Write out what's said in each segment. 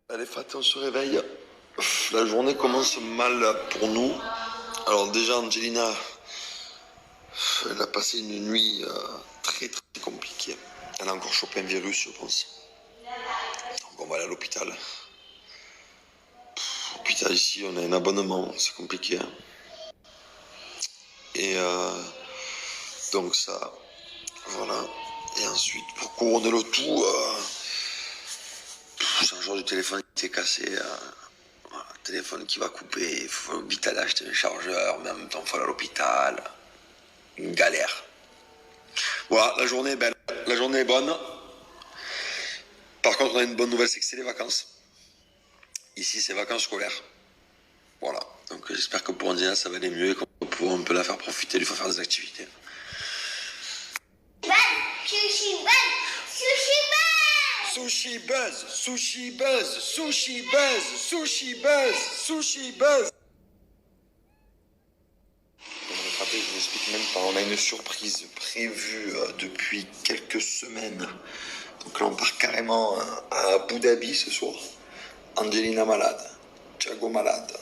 Allez, Fat, on se réveille. La journée commence mal pour nous. Alors déjà, Angelina, elle a passé une nuit très très compliquée. Elle a encore chopé un virus, je pense. Donc on va aller à l'hôpital. L'hôpital ici, on a un abonnement, c'est compliqué, hein. Et donc ça, voilà. Et ensuite, pour couronner le tout, le chargeur du téléphone qui est cassé. Voilà, téléphone qui va couper, il faut vite aller acheter un chargeur, mais en même temps, il faut aller à l'hôpital. Une galère. Voilà, la journée est belle, la journée est bonne. Par contre, on a une bonne nouvelle, c'est que c'est les vacances. Ici, c'est vacances scolaires. Voilà, donc j'espère que pour Andina, ça va aller mieux et qu'on va pouvoir un peu la faire profiter, lui faire faire des activités. Sushi buzz, sushi buzz, sushi buzz, sushi buzz, sushi buzz. Je vous explique même pas, on a une surprise prévue depuis quelques semaines. Donc là on part carrément à Abu Dhabi ce soir. Angelina malade, Thiago malade.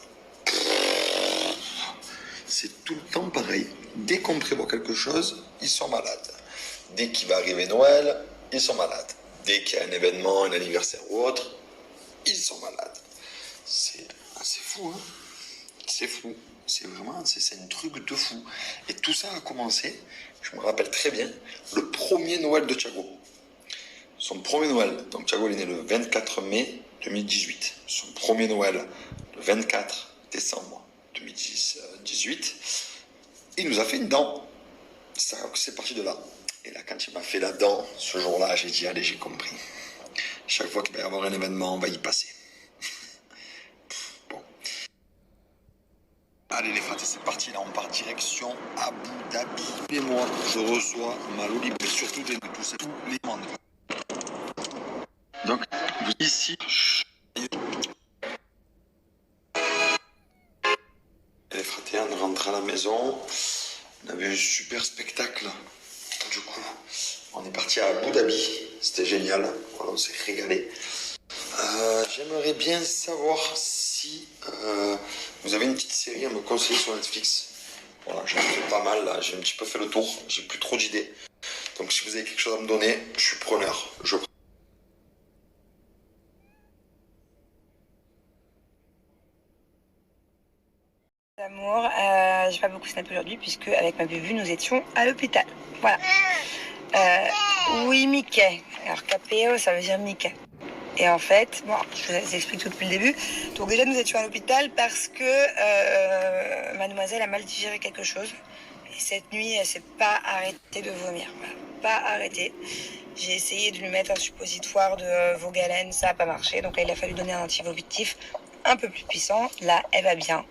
C'est tout le temps pareil. Dès qu'on prévoit quelque chose, ils sont malades. Dès qu'il va arriver Noël, ils sont malades. Dès qu'il y a un événement, un anniversaire ou autre, ils sont malades. C'est fou, hein. C'est fou. C'est vraiment, c'est un truc de fou. Et tout ça a commencé, je me rappelle très bien, le premier Noël de Thiago. Son premier Noël. Donc Thiago il est né le 24 mai 2018. Son premier Noël, le 24 décembre 2018. Il nous a fait une dent. C'est parti de là. Et là, quand il m'a fait la dent, ce jour-là, j'ai dit, allez, j'ai compris. Chaque fois qu'il va y avoir un événement, on va y passer. Bon. Allez les frères, c'est parti, là on part direction Abu Dhabi. Et moi, je reçois ma Loli, mais surtout de tous les membres. Donc, ici, les frères, on rentre à la maison. On avait un super spectacle. Du coup, on est parti à Abu Dhabi. C'était génial. Voilà, on s'est régalé. J'aimerais bien savoir si vous avez une petite série à me conseiller sur Netflix. Voilà, j'en ai fait pas mal là. J'ai un petit peu fait le tour. J'ai plus trop d'idées. Donc si vous avez quelque chose à me donner, je suis preneur. D'amour, j'ai pas beaucoup snap aujourd'hui puisque avec ma bévue nous étions à l'hôpital. Voilà. Oui, Mickey. Alors KPO ça veut dire Mickey. Et en fait, bon, je vous explique tout depuis le début. Donc déjà nous étions à l'hôpital parce que mademoiselle a mal digéré quelque chose. Et cette nuit elle s'est pas arrêtée de vomir. Voilà. Pas arrêtée. J'ai essayé de lui mettre un suppositoire de Vogalène, ça n'a pas marché. Donc là il a fallu donner un antivomitif un peu plus puissant. Là elle va bien.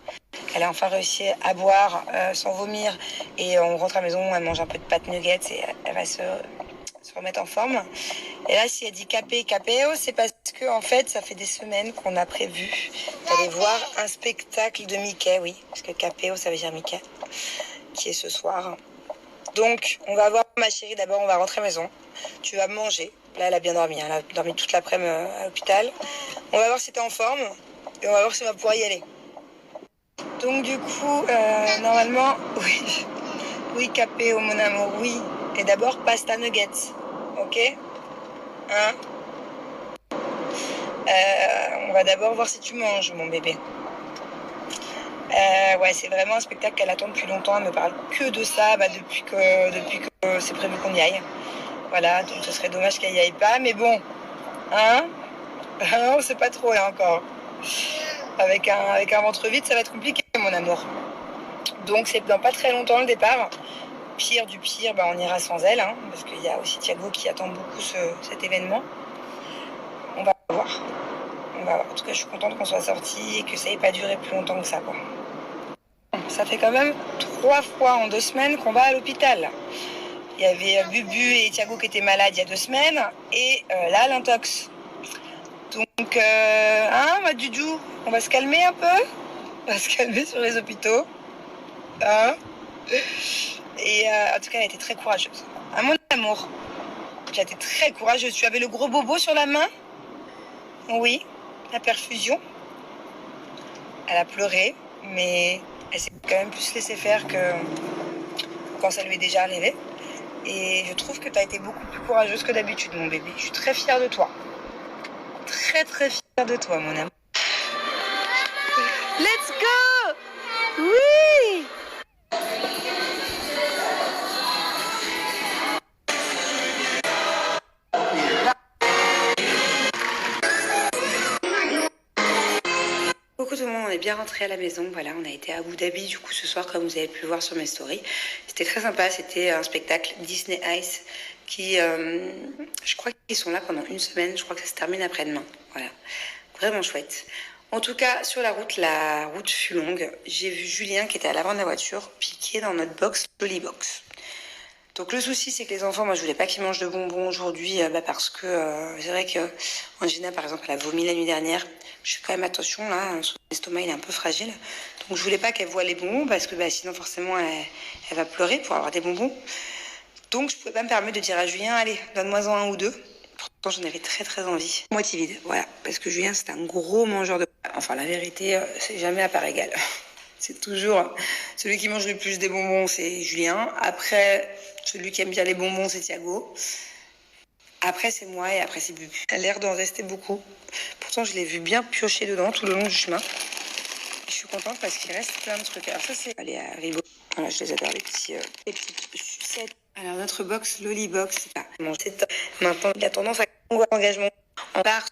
Elle a enfin réussi à boire sans vomir et on rentre à la maison, elle mange un peu de pâte nuggets et elle va se remettre en forme. Et là, si elle dit KPO, c'est parce que en fait, ça fait des semaines qu'on a prévu d'aller voir un spectacle de Mickey, oui, parce que KPO, ça veut dire Mickey, qui est ce soir. Donc, on va voir ma chérie d'abord, on va rentrer à la maison. Tu vas manger. Là, elle a bien dormi, elle a dormi toute l'après-midi à l'hôpital. On va voir si t'es en forme et on va voir si on va pouvoir y aller. Donc du coup, normalement, oui, KPO mon amour, oui. Et d'abord, pasta nuggets, ok, hein. On va d'abord voir si tu manges, mon bébé. Ouais, c'est vraiment un spectacle qu'elle attend depuis longtemps. Elle me parle que de ça, depuis que c'est prévu qu'on y aille. Voilà, donc ce serait dommage qu'elle y aille pas, mais bon, hein, on sait pas trop là encore. Avec un ventre vide, ça va être compliqué, mon amour. Donc c'est dans pas très longtemps le départ. Pire du pire, on ira sans elle, hein, parce qu'il y a aussi Thiago qui attend beaucoup cet événement. On va voir. En tout cas, je suis contente qu'on soit sortis et que ça n'ait pas duré plus longtemps que ça, quoi. Ça fait quand même 3 fois en 2 semaines qu'on va à l'hôpital. Il y avait Bubu et Thiago qui étaient malades il y a 2 semaines, et là, l'intox. Donc, ma Dudou, on va se calmer un peu. On va se calmer sur les hôpitaux. Hein. Et en tout cas, elle a été très courageuse. À mon amour, tu as été très courageuse. Tu avais le gros bobo sur la main? Oui. la perfusion. Elle a pleuré, mais elle s'est quand même plus laissée faire que quand ça lui est déjà arrivé. Et je trouve que tu as été beaucoup plus courageuse que d'habitude, mon bébé. Je suis très fière de toi. Très très fière de toi, mon amour. Let's go! Oui! Coucou tout le monde, on est bien rentré à la maison. Voilà, on a été à Abu Dhabi du coup ce soir, comme vous avez pu voir sur mes stories. C'était très sympa, c'était un spectacle Disney Ice qui, je crois qu'ils sont là pendant une semaine. Je crois que ça se termine après-demain. Voilà, vraiment chouette. En tout cas, sur la route fut longue. J'ai vu Julien qui était à l'avant de la voiture, piqué dans notre box Lollybox. Donc le souci, c'est que les enfants, moi je voulais pas qu'ils mangent de bonbons aujourd'hui, parce que c'est vrai que Angina, par exemple, elle a vomi la nuit dernière. Je fais quand même attention là, son estomac il est un peu fragile. Donc je voulais pas qu'elle voie les bonbons parce que sinon forcément elle va pleurer pour avoir des bonbons. Donc je pouvais pas me permettre de dire à Julien, allez, donne-moi-en un ou deux. Pourtant j'en avais très très envie. Moitié vide, voilà, parce que Julien c'est un gros mangeur de... Enfin la vérité, c'est jamais à part égale. C'est toujours celui qui mange le plus des bonbons, c'est Julien. Après, celui qui aime bien les bonbons, c'est Thiago. Après, c'est moi et après, c'est Bubu. Elle a l'air d'en rester beaucoup. Pourtant, je l'ai vu bien piocher dedans tout le long du chemin. Je suis contente parce qu'il reste plein de trucs. Alors ça, c'est... Allez, à Ribo. Voilà, je les adore, les petites sucettes. Alors, notre box Lollybox, c'est pas... Bon, c'est... Maintenant, il a tendance à... engagement. On part